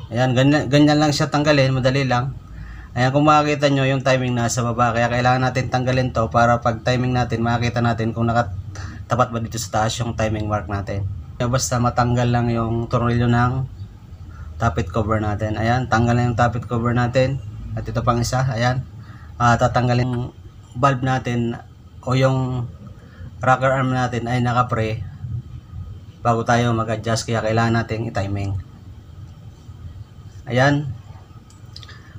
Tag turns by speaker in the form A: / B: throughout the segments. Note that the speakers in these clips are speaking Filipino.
A: Ayan, ganyan lang siya tanggalin, madali lang. Ayan, kung makikita nyo yung timing nasa baba, kaya kailangan natin tanggalin to para pag timing natin, makikita natin kung nakatapat ba dito sa taas yung timing mark natin. Basta matanggal lang yung tornilyo ng tappet cover natin. Ayan, tanggal na yung tappet cover natin. At ito pang isa, ayan. Tatanggalin yung valve natin o yung rocker arm natin ay nakapre bago tayo mag-adjust, kaya kailangan natin i-timing. Ayan.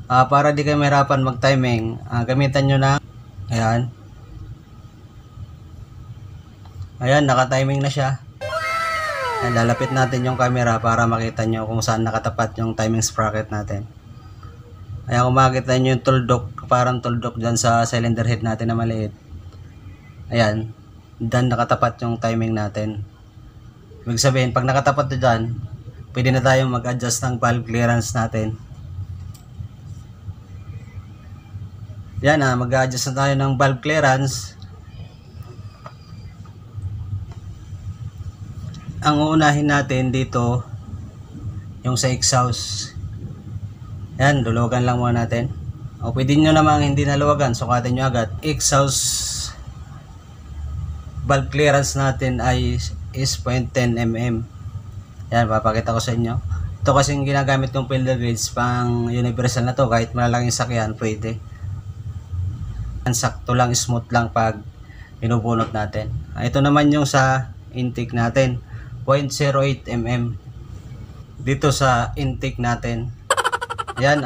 A: Para di kayo mahirapan mag-timing, gamitan nyo na, ayan. Ayan, naka-timing na siya. Ayan, lalapit natin yung camera para makita nyo kung saan nakatapat yung timing sprocket natin. Ayan, kung makikita nyo yung tuldok, parang tuldok dyan sa cylinder head natin na maliit. Ayan, dyan nakatapat yung timing natin. Ibig sabihin, pag nakatapat dyan, pwede na tayong mag-adjust ng valve clearance natin. Yan, mag-adjust na tayo ng valve clearance. Ang uunahin natin dito yung sa exhaust. Yan, luluwagan lang muna natin. O pwede nyo namang hindi naluwagan, sukatin nyo agad. Exhaust valve clearance natin ay is 0.10 mm. Yan, papakita ko sa inyo. Ito kasing ginagamit kong fielder gauge pang universal na to, kahit malalaking sakyan pwede. Sakto lang, smooth lang pag binubunot natin. Ito naman yung sa intake natin, 0.08 mm dito sa intake natin. Yan,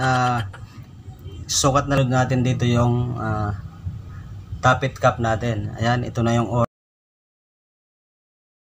A: sukat na natin dito yung tappet cap natin. Ayan, ito na yung